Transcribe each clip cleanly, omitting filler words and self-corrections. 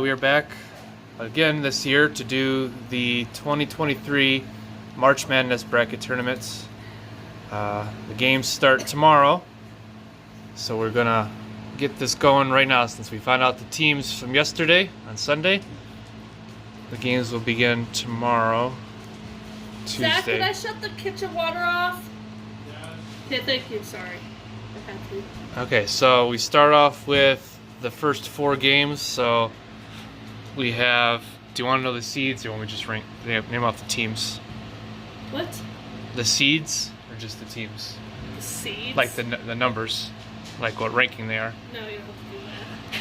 we are back again this year to do the 2023 March Madness bracket tournaments. The games start tomorrow, so we're gonna get this going right now since we found out the teams from yesterday on Sunday. The games will begin tomorrow, Tuesday. Zach, did I shut the kitchen water off? Yeah, thank you. Sorry. I had to. Okay, so we start off with the first 4 games. So we have. Do you want to know the seeds, or want we just name off the teams? What? The seeds, or just the teams? The seeds? Like the numbers, like what ranking they are. No, you don't have to do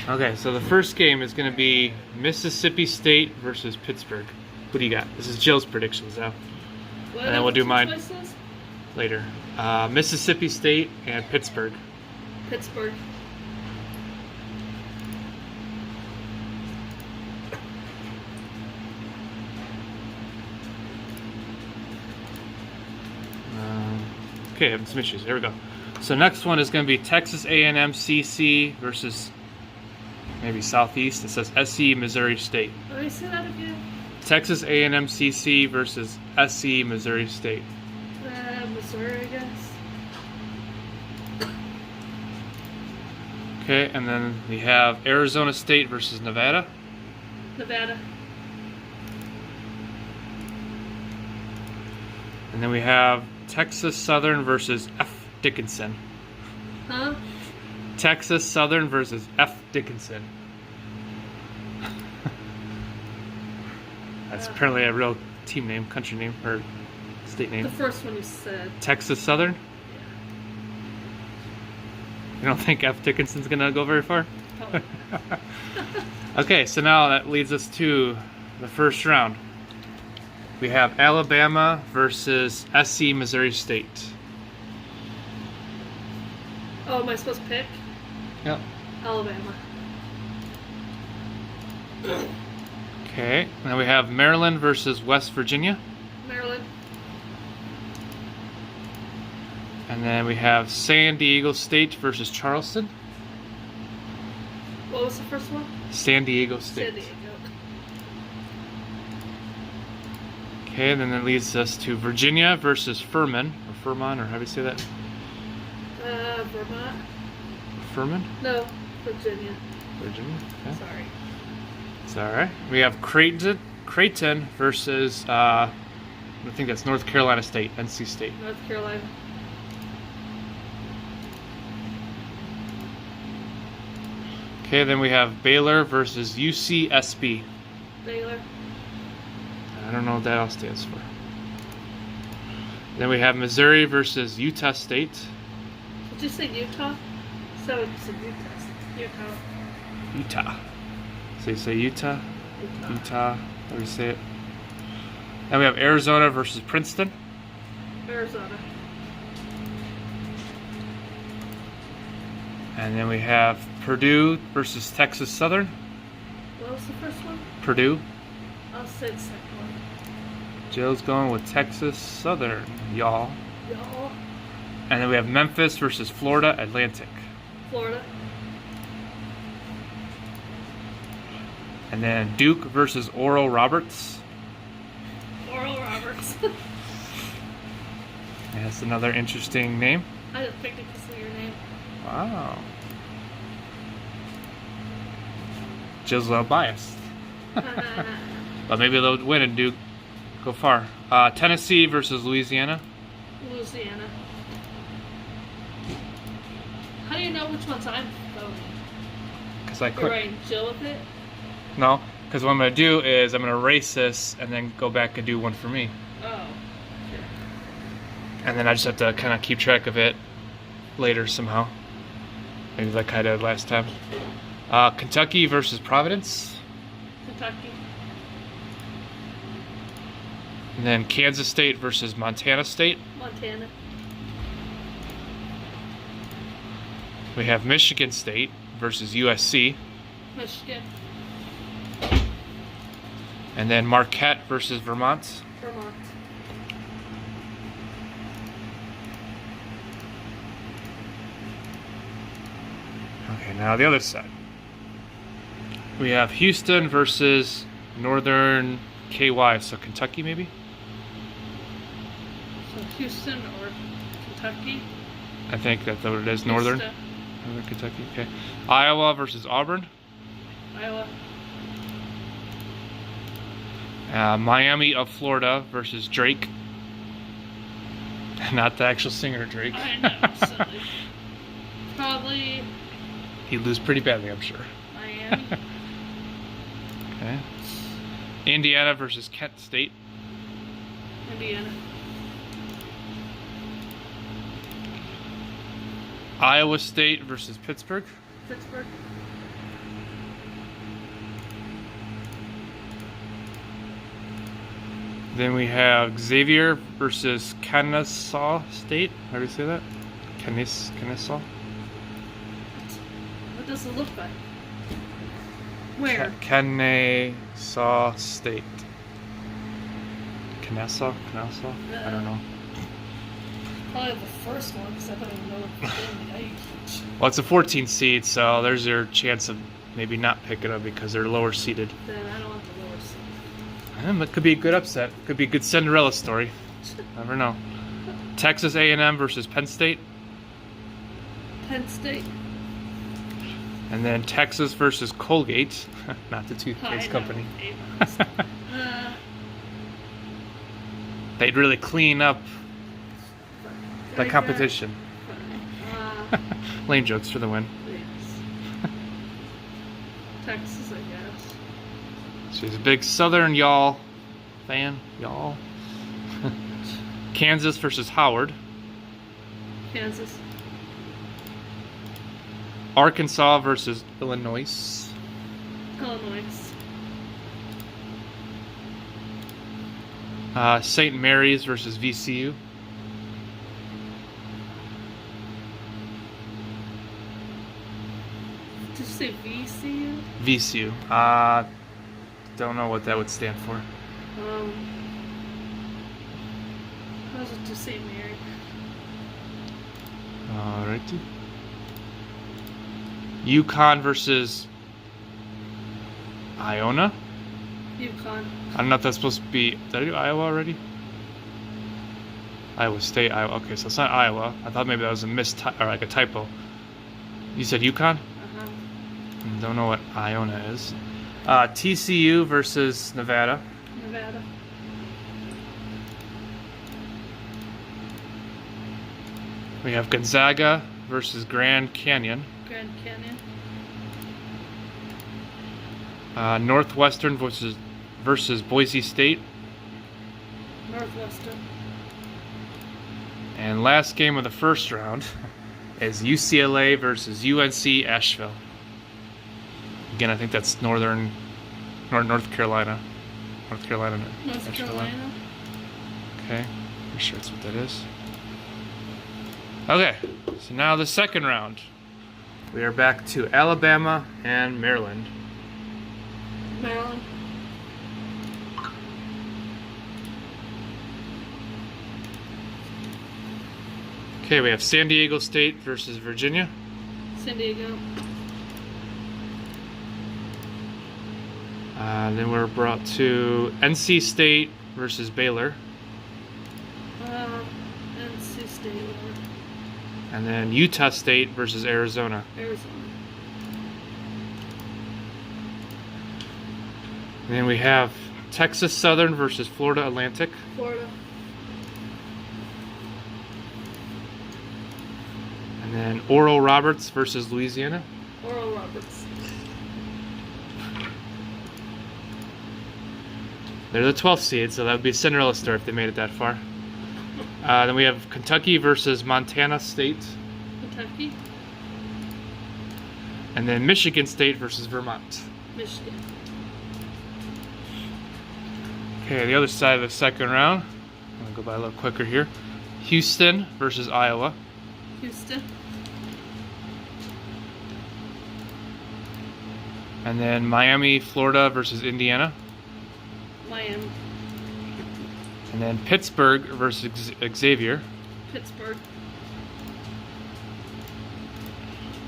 that. Okay, so the first game is going to be Mississippi State versus Pittsburgh. What do you got? This is Jill's predictions now. What And then we'll do mine choices? later. Mississippi State and Pittsburgh. Pittsburgh. Okay, having some issues. Here we go. So next one is going to be Texas A&M CC versus maybe Southeast. It says SC Missouri State. Let me say that again. Texas A&M CC versus SC Missouri State. Missouri, I guess. Okay, and then we have Arizona State versus Nevada. Nevada. And then we have Texas Southern versus F. Dickinson. Huh? Texas Southern versus F. Dickinson. That's apparently a real team name, country name, or state name. The first one you said. Texas Southern? Yeah. You don't think F. Dickinson's going to go very far? Probably. Okay, so now that leads us to the first round. We have Alabama versus SC Missouri State. Oh, am I supposed to pick? Yep. Alabama. Okay, and then we have Maryland versus West Virginia. Maryland. And then we have San Diego State versus Charleston. What was the first one? San Diego State. San Diego. Okay, and then that leads us to Virginia versus Furman, or Furman, or how do you say that? Vermont. Furman? No, Virginia. Virginia. Okay. Sorry. It's all right. We have Creighton versus I think that's North Carolina State, NC State. North Carolina. Okay, then we have Baylor versus UCSB. Baylor. I don't know what that all stands for. Then we have Missouri versus Utah State. Did you say Utah? So it's Utah. Utah. So you say Utah? Utah. Utah. How do you say it? Then we have Arizona versus Princeton. Arizona. And then we have Purdue versus Texas Southern. What was the first one? Purdue. I'll say the second one. Joe's going with Texas Southern, y'all. Y'all. And then we have Memphis versus Florida Atlantic. Florida. And then Duke versus Oral Roberts. Oral Roberts. That's another interesting name. I didn't think it was your name. Wow. Joe's a little biased. But maybe they'll win and Duke go far. Tennessee versus Louisiana. Louisiana. How do you know which ones I'm voting? Because I You're quit. writing Jill with it? No, because what I'm going to do is I'm going to erase this and then go back and do one for me. Oh. And then I just have to kind of keep track of it later somehow. Maybe like I did last time. Kentucky versus Providence. Kentucky. And then Kansas State versus Montana State. Montana. We have Michigan State versus USC. Michigan. And then Marquette versus Vermont. Vermont. Okay, now the other side. We have Houston versus Northern KY, so Kentucky maybe? So Houston or Kentucky? I think that's what it is, Northern Kentucky, okay. Iowa versus Auburn. Iowa. Miami of Florida versus Drake. Not the actual singer Drake. I know, silly. Probably He'd lose pretty badly, I'm sure. Miami. Okay. Indiana versus Kent State. Indiana. Iowa State versus Pittsburgh. Pittsburgh. Then we have Xavier versus Kennesaw State. How do you say that? Kennesaw? What does it look like? Where? Kennesaw State. Kennesaw? I don't know. Probably the first one, because I don't even know the age. Well, it's a 14 seed, so there's your chance of maybe not picking them because they're lower seeded. Then I don't want the lower seed. It could be a good upset. Could be a good Cinderella story. Never know. Texas A&M versus Penn State. Penn State. And then Texas versus Colgate. Not the toothpaste company. They'd really clean up the competition. Lame jokes for the win. Yes. Texas, I guess. She's a big Southern y'all fan. Y'all. Kansas versus Howard. Kansas. Arkansas versus Illinois. Illinois. St. Mary's versus VCU. Did you say VCU? VCU. Don't know what that would stand for. How was it to St. Mary? Alrighty. UConn versus Iona. UConn. I don't know if that's supposed to be. Did I do Iowa already? Iowa State, Iowa. Okay, so it's not Iowa. I thought maybe that was a or like a typo. You said UConn? Uh-huh. Don't know what Iona is. TCU versus Nevada. Nevada. We have Gonzaga versus Grand Canyon. Grand Canyon. Northwestern versus Boise State. Northwestern. And last game of the first round is UCLA versus UNC Asheville. Again, I think that's North Carolina. North Carolina. North Carolina. Okay, pretty sure that's what that is. Okay, so now the second round. We are back to Alabama and Maryland. Maryland. Okay, we have San Diego State versus Virginia. San Diego. Then we're brought to NC State versus Baylor. NC State. And then Utah State versus Arizona. Arizona. And then we have Texas Southern versus Florida Atlantic. Florida. And then Oral Roberts versus Louisiana. Oral Roberts. They're the 12th seed, so that would be a Cinderella story if they made it that far. Then we have Kentucky versus Montana State. Kentucky. And then Michigan State versus Vermont. Michigan. Okay, the other side of the second round. I'm going to go by a little quicker here. Houston versus Iowa. Houston. And then Miami, Florida versus Indiana. Miami. And then Pittsburgh versus Xavier. Pittsburgh.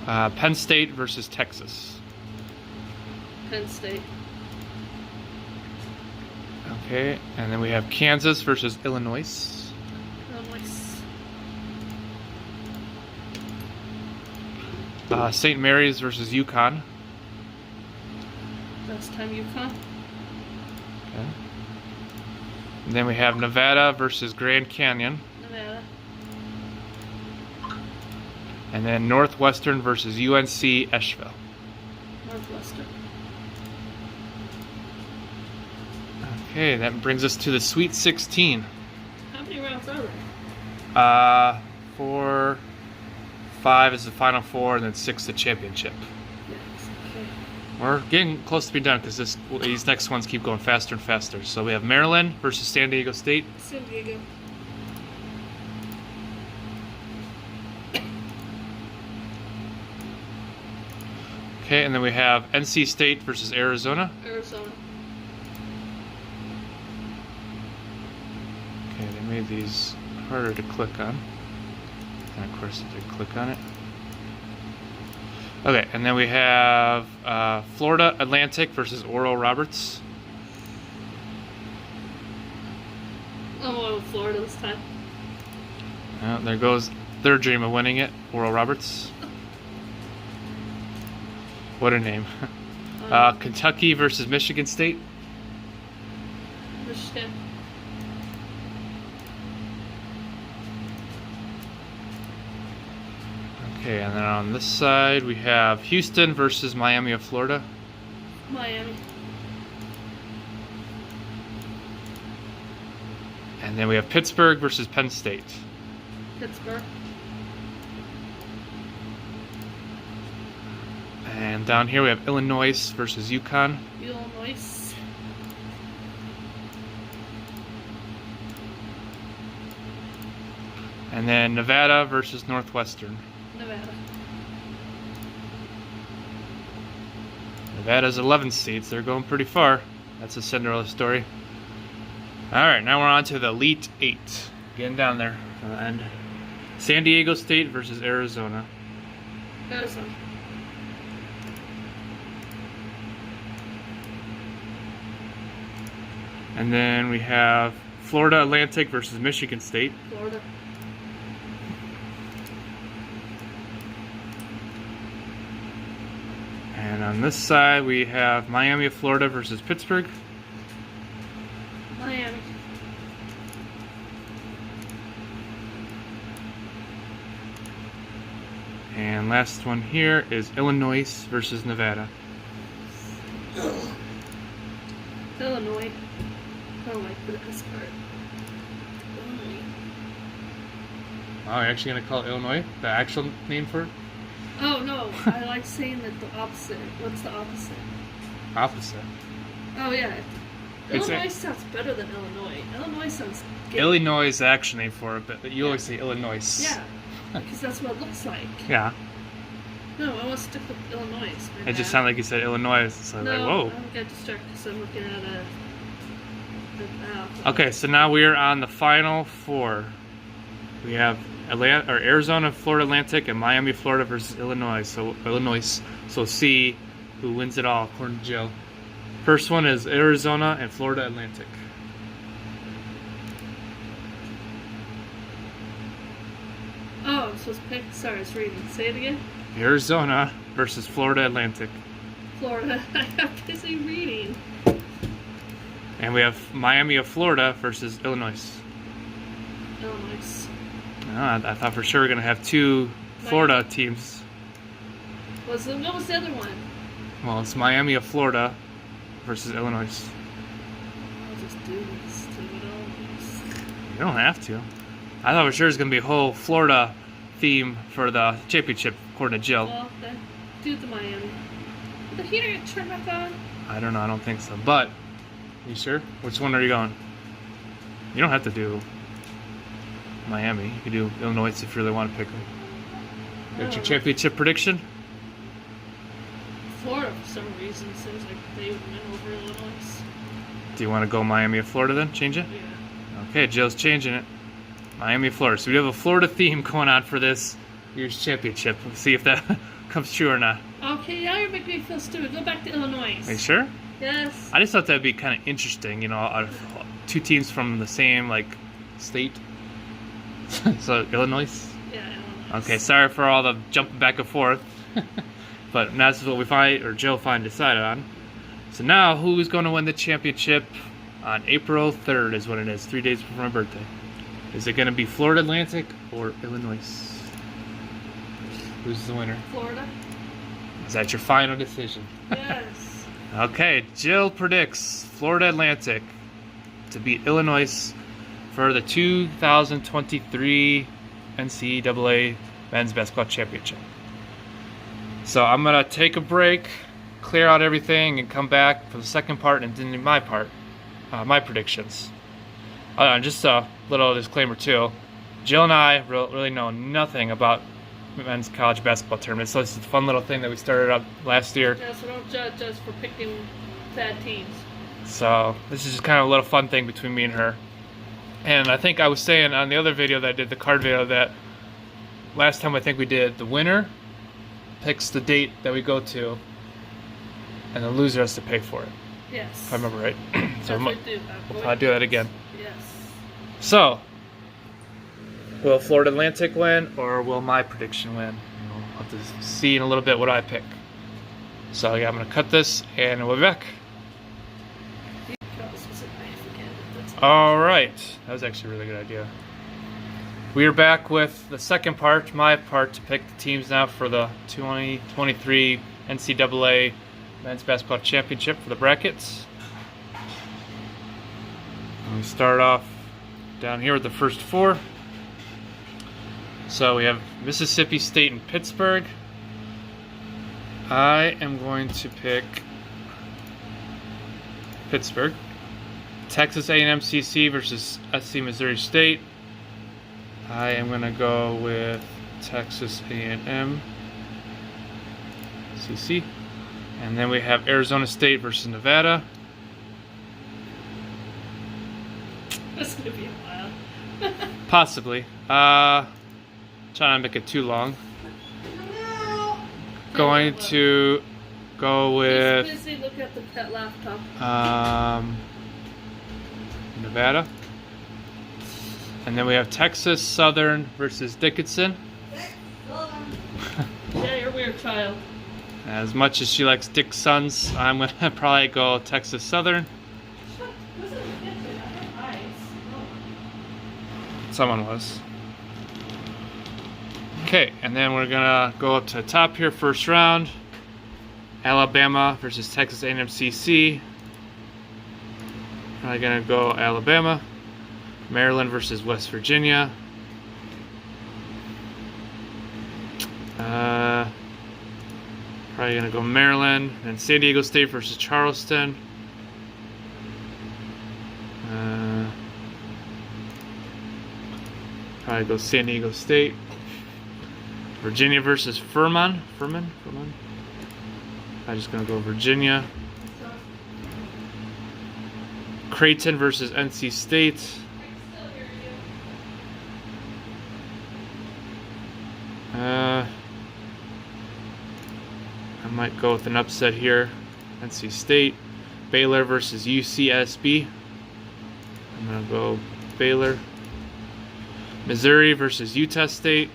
Penn State versus Texas. Penn State. Okay, and then we have Kansas versus Illinois. Illinois. St. Mary's versus UConn. Last time UConn. Okay. And then we have Nevada versus Grand Canyon. Nevada. And then Northwestern versus UNC Asheville. Northwestern. Okay, that brings us to the Sweet 16. How many rounds are there? 4, 5 is the Final Four, and then 6 the championship. Yes, okay. We're getting close to being done because these next ones keep going faster and faster. So we have Maryland versus San Diego State. San Diego. Okay, and then we have NC State versus Arizona. Arizona. Okay, they made these harder to click on. And of course, I did click on it. Okay, and then we have Florida Atlantic versus Oral Roberts. I'm going with Florida this time. There goes their dream of winning it, Oral Roberts. What a name. Kentucky versus Michigan State. Michigan. Okay, and then on this side we have Houston versus Miami of Florida. Miami. And then we have Pittsburgh versus Penn State. Pittsburgh. And down here we have Illinois versus UConn. Illinois. And then Nevada versus Northwestern. Nevada. Nevada's 11 seeds. They're going pretty far. That's a Cinderella story. Alright, now we're on to the Elite 8. Getting down there. And San Diego State versus Arizona. Arizona. And then we have Florida Atlantic versus Michigan State. Florida. And on this side we have Miami of Florida versus Pittsburgh. Miami. And last one here is Illinois versus Nevada. Illinois. I don't like the S part. Illinois. Oh, you're actually going to call it Illinois? The actual name for it? Oh no, I like saying that the opposite. What's the opposite? Opposite. Oh yeah. It's Illinois sounds better than Illinois. Illinois sounds gay. Illinois is the actual name for it, but you always say Illinois. Yeah, because that's what it looks like. Yeah. No, I want to stick with Illinois. It just sounded like you said Illinois. So no, like, whoa. I got distracted because I'm looking at a. Okay, so now we are on the Final Four. We have Arizona, Florida Atlantic, and Miami, Florida versus Illinois. So see who wins it all, according to Joe. First one is Arizona and Florida Atlantic. Oh, I'm supposed to pick. Sorry, I was reading. Say it again. Arizona versus Florida Atlantic. Florida. I got busy reading. And we have Miami of Florida versus Illinois. Illinois. I thought for sure we were going to have two Florida teams. What was the other one? Well, it's Miami of Florida versus Illinois. I'll just do this to it all. You don't have to. I thought for sure it was going to be a whole Florida theme for the championship, according to Jill. Well, then do the Miami. Did the heater get turned back on? I don't know. I don't think so. But, you sure? Which one are you going? You don't have to do Miami. You can do Illinois if you really want to pick them. What's your championship prediction? Florida, for some reason, seems like they would win over Illinois. Do you want to go Miami or Florida then? Change it? Yeah. Okay, Jill's changing it. Miami, Florida. So we have a Florida theme going on for this year's championship. We'll see if that comes true or not. Okay, now you're making me feel stupid. Go back to Illinois. Are you sure? Yes. I just thought that'd be kind of interesting, you know, out of two teams from the same like state. So Illinois. Yeah, Illinois. Okay, sorry for all the jumping back and forth, but that's what we Jill finally decided on. So now, who's going to win the championship on April 3rd is when it is, 3 days before my birthday. Is it going to be Florida Atlantic or Illinois? Who's the winner? Florida. Is that your final decision? Yes. Okay, Jill predicts Florida Atlantic to beat Illinois for the 2023 NCAA Men's Basketball Championship. So I'm going to take a break, clear out everything, and come back for the second part and then my part, my predictions. Just a little disclaimer too. Jill and I really know nothing about men's college basketball tournaments, so it's a fun little thing that we started up last year. Yeah, so don't judge us for picking bad teams. So this is just kind of a little fun thing between me and her. And I think I was saying on the other video that I did, the card video, that last time I think we did, the winner picks the date that we go to, and the loser has to pay for it. Yes. If I remember right. So That's what we do. we'll probably do that again. Yes. So, will Florida Atlantic win, or will my prediction win? We'll have to see in a little bit what I pick. So yeah, I'm going to cut this, and we'll be back. Alright, that was actually a really good idea. We are back with the second part, my part, to pick the teams now for the 2023 NCAA Men's Basketball Championship for the brackets. And we start off down here with the first four. So we have Mississippi State and Pittsburgh. I am going to pick Pittsburgh. Texas A&M CC versus SC Missouri State. I am going to go with Texas A&M CC. And then we have Arizona State versus Nevada. That's going to be a while. Possibly. Trying to make it too long. Going to go with He's busy. Look at that laptop. Nevada. And then we have Texas Southern versus Dickinson. Yeah, you're a weird child. As much as she likes Dick Sons, I'm going to probably go Texas Southern. Someone was. Okay, and then we're going to go up to the top here, first round. Alabama versus Texas A&M CC. Probably going to go Alabama. Maryland versus West Virginia. Probably going to go Maryland. And San Diego State versus Charleston. Probably go San Diego State. Virginia versus Furman. I'm just going to go Virginia. Creighton versus NC State. I might go with an upset here. NC State. Baylor versus UCSB. I'm going to go Baylor. Missouri versus Utah State.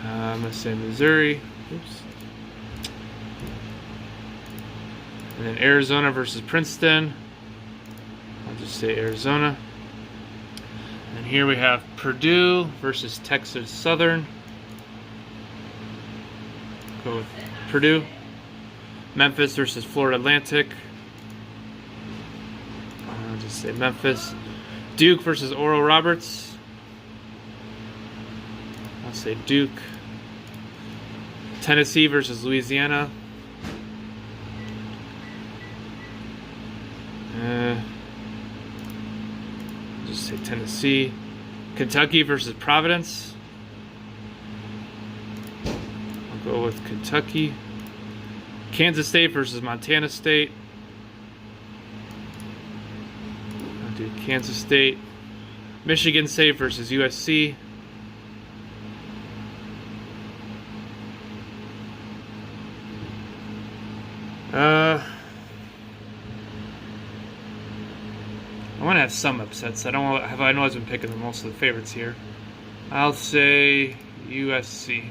I'm going to say Missouri. Oops. And then Arizona versus Princeton. I'll just say Arizona. And here we have Purdue versus Texas Southern. Go with Purdue. Memphis versus Florida Atlantic. I'll just say Memphis. Duke versus Oral Roberts. I'll say Duke. Tennessee versus Louisiana. Just say Tennessee. Kentucky versus Providence. I'll go with Kentucky. Kansas State versus Montana State. I'll do Kansas State. Michigan State versus USC. I want to have some upsets. I know I've been picking most of the favorites here. I'll say USC.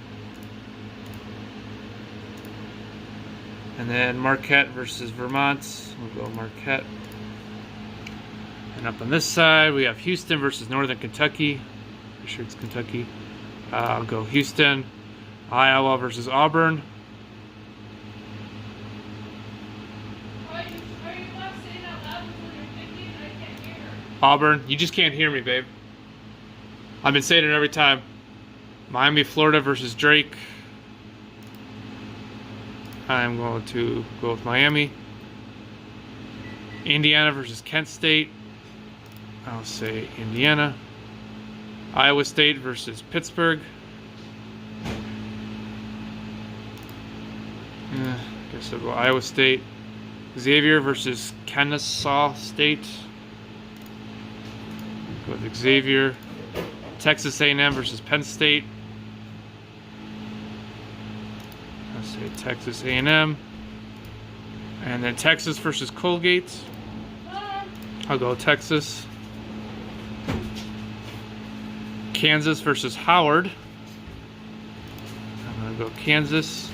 And then Marquette versus Vermont. We'll go Marquette. And up on this side, we have Houston versus Northern Kentucky. Pretty sure it's Kentucky. I'll go Houston. Iowa versus Auburn. Are you not saying out loud what you're thinking? I can't hear. Auburn. You just can't hear me, babe. I've been saying it every time. Miami, Florida versus Drake. I'm going to go with Miami. Indiana versus Kent State. I'll say Indiana. Iowa State versus Pittsburgh. Guess I'll go Iowa State. Xavier versus Kennesaw State. Go with Xavier. Texas A&M versus Penn State. I'll say Texas A&M. And then Texas versus Colgate. I'll go Texas. Kansas versus Howard. I'm going to go Kansas.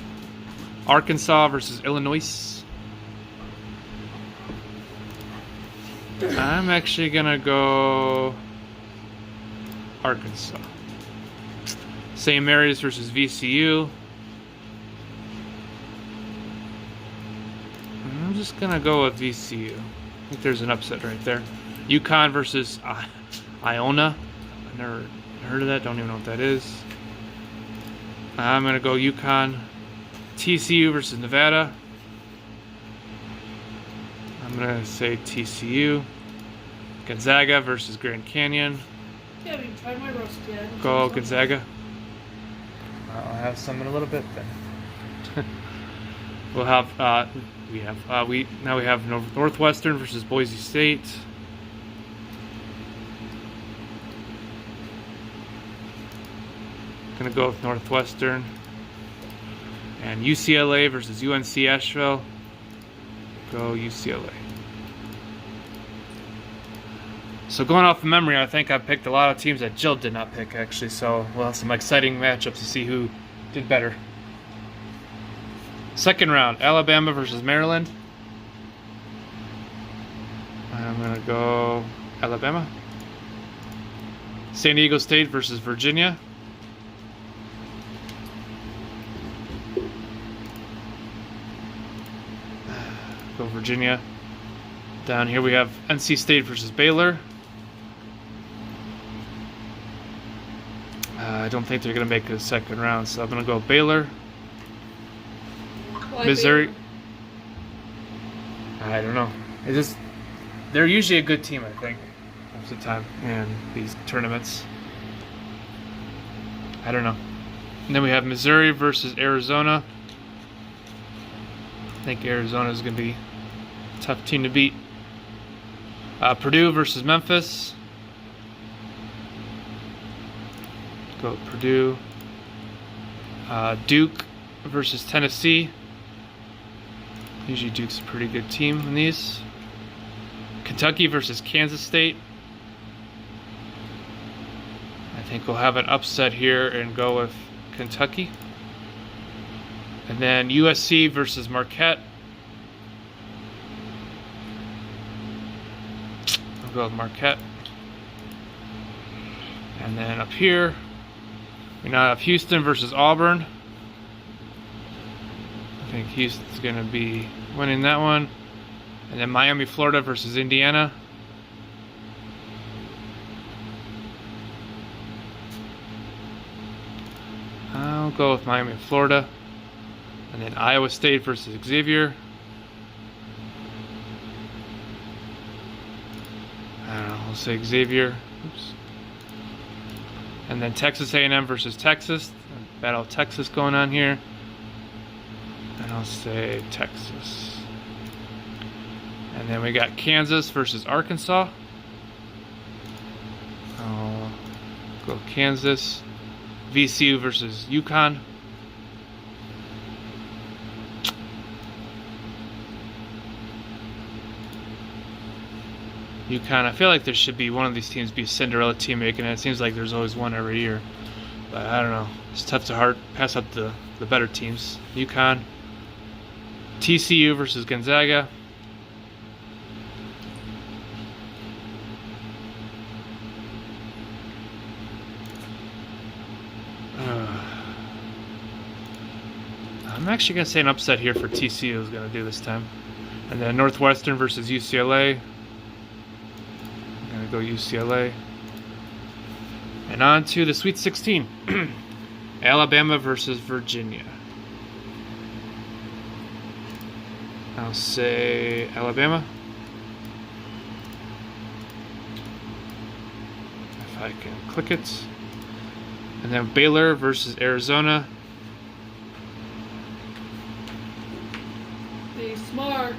Arkansas versus Illinois. I'm actually going to go Arkansas. St. Mary's versus VCU. I'm just going to go with VCU. I think there's an upset right there. UConn versus Iona. I've never heard of that. Don't even know what that is. I'm going to go UConn. TCU versus Nevada. I'm going to say TCU. Gonzaga versus Grand Canyon. Yeah, we tried my roast yet. Go Gonzaga. I'll have some in a little bit then. We'll have we have Northwestern versus Boise State. Gonna go with Northwestern. And UCLA versus UNC Asheville. Go UCLA. So going off of memory, I think I picked a lot of teams that Jill did not pick, actually. So we'll have some exciting matchups to see who did better. Second round, Alabama versus Maryland. I'm going to go Alabama. San Diego State versus Virginia. Go Virginia. Down here we have NC State versus Baylor. I don't think they're going to make a second round, so I'm going to go Baylor. Why Missouri. Baylor? I don't know. They're usually a good team, I think, most of the time in these tournaments. I don't know. And then we have Missouri versus Arizona. I think Arizona is going to be a tough team to beat. Purdue versus Memphis. Go Purdue. Duke versus Tennessee. Usually Duke's a pretty good team in these. Kentucky versus Kansas State. I think we'll have an upset here and go with Kentucky. And then USC versus Marquette. I'll go with Marquette. And then up here, we now have Houston versus Auburn. I think Houston's going to be winning that one. And then Miami, Florida versus Indiana. I'll go with Miami, Florida. And then Iowa State versus Xavier. I don't know, we'll say Xavier. Oops. And then Texas A&M versus Texas. Battle of Texas going on here. And I'll say Texas. And then we got Kansas versus Arkansas. I'll go Kansas. VCU versus UConn. UConn. I feel like there should be one of these teams be a Cinderella team making it. It seems like there's always one every year. But I don't know. It's tough to pass up the better teams. UConn. TCU versus Gonzaga. I'm actually going to say an upset here for TCU is going to do this time. And then Northwestern versus UCLA. I'm going to go UCLA. And on to the Sweet 16. Alabama versus Virginia. I'll say Alabama. If I can click it. And then Baylor versus Arizona. Be smart.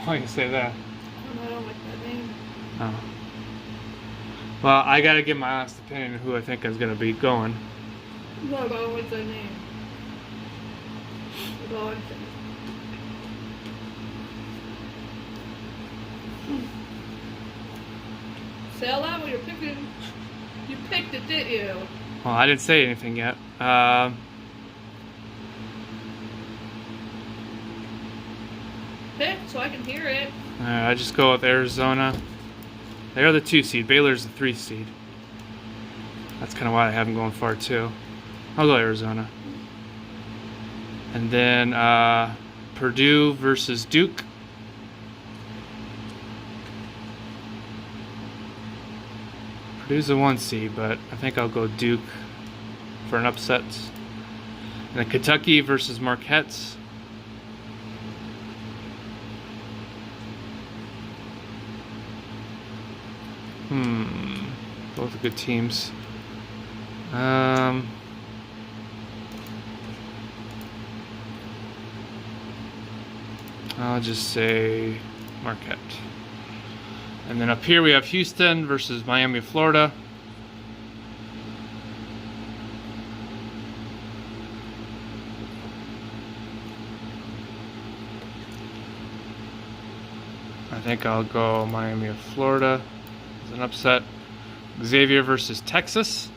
Why do you say that? I don't like that name. Oh. Well, I gotta give my honest opinion of who I think is gonna be going. No, I don't like that name. That's all I'm saying. Say out loud what you're picking. You picked it, didn't you? Well, I didn't say anything yet. Pick so I can hear it. I just go with Arizona. They're the 2 seed. Baylor's the 3 seed. That's kind of why I have them going far too. I'll go Arizona. And then Purdue versus Duke. Purdue's the 1 seed, but I think I'll go Duke for an upset. And then Kentucky versus Marquette. Both good teams. I'll just say Marquette. And then up here we have Houston versus Miami, Florida. I think I'll go Miami of Florida as an upset. Xavier versus Texas.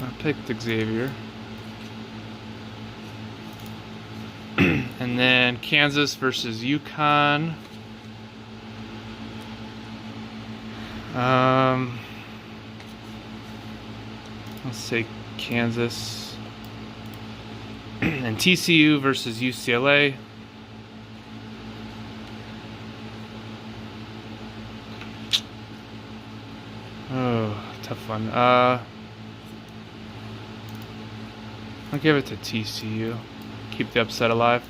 I picked Xavier. And then Kansas versus UConn. Let's say Kansas. And TCU versus UCLA. Oh, tough one. I'll give it to TCU. Keep the upset alive.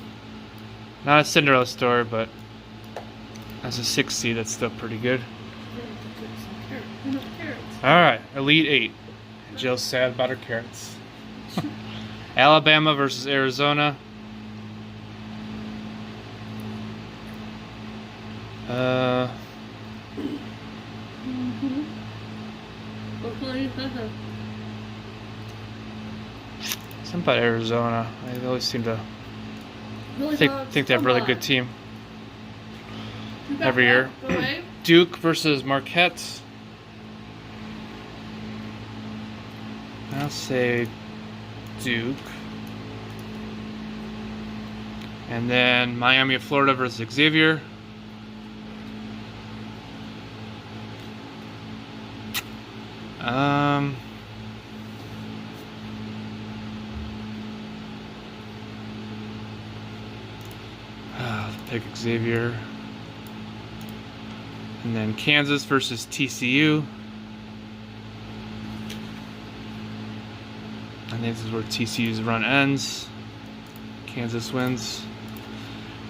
Not a Cinderella story, but as a 6 seed, that's still pretty good. Alright, Elite 8. Jill's sad about her carrots. Alabama versus Arizona. Something about Arizona. I always seem to think they have a really good team every year. Duke versus Marquette. I'll say Duke. And then Miami of Florida versus Xavier. I'll pick Xavier. And then Kansas versus TCU. I think this is where TCU's run ends. Kansas wins.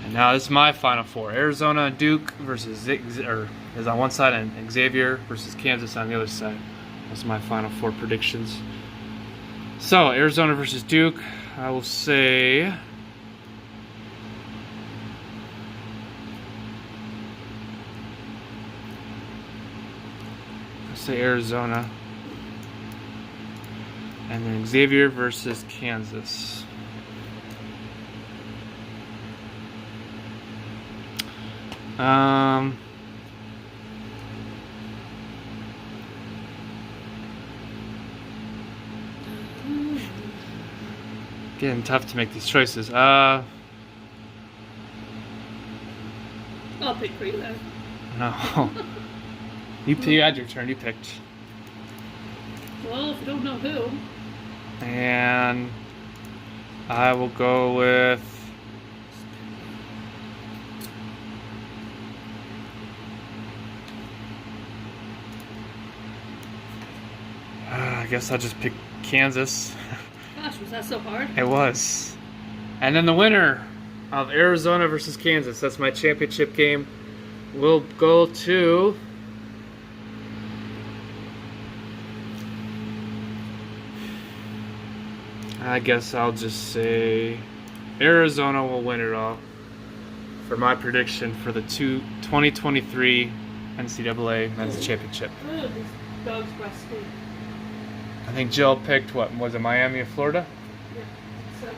And now this is my Final Four. Arizona and Duke versus is on one side, and Xavier versus Kansas on the other side. That's my Final Four predictions. So, Arizona versus Duke. I will say... I'll say Arizona. And then Xavier versus Kansas. Getting tough to make these choices. I'll pick for you then. No. You had your turn. You picked. Well, if you don't know who. And I will go with. I guess I'll just pick Kansas. Gosh, was that so hard? It was. And then the winner of Arizona versus Kansas, that's my championship game, will go to... I guess I'll just say Arizona will win it all for my prediction for the 2023 NCAA Men's Championship. Ooh, these dogs rescue. I think Jill picked, what, was it Miami of Florida? Yeah, so.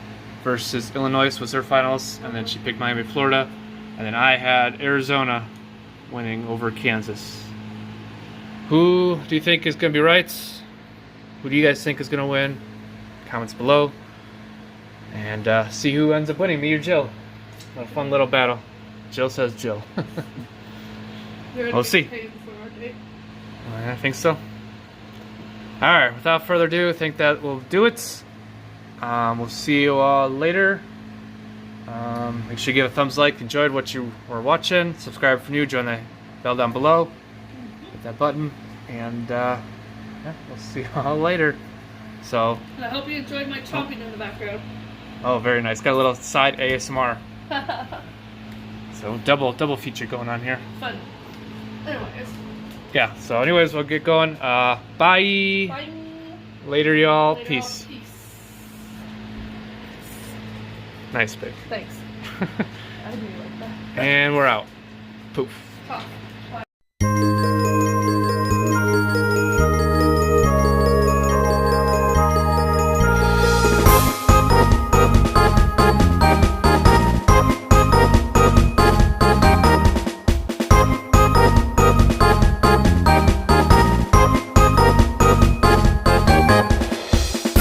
Versus Illinois was her finals, and then she picked Miami, Florida, and then I had Arizona winning over Kansas. Who do you think is going to be right? Who do you guys think is going to win? Comments below, and see who ends up winning, me or Jill. A fun little battle. Jill says Jill. We'll see. I think so. Alright, without further ado, I think that will do it. We'll see you all later. Make sure you give a thumbs like, enjoyed what you were watching. Subscribe if you're new, join the bell down below. Hit that button, and yeah, we'll see you all later. So, I hope you enjoyed my chomping in the background. Oh, very nice. Got a little side ASMR. So double feature going on here. Fun. Anyways. Yeah, so anyways, we'll get going. Bye. Bye. Later, y'all. Later, Peace. Peace. Nice pick. Thanks. I do like that. And we're out. Poof. Talk.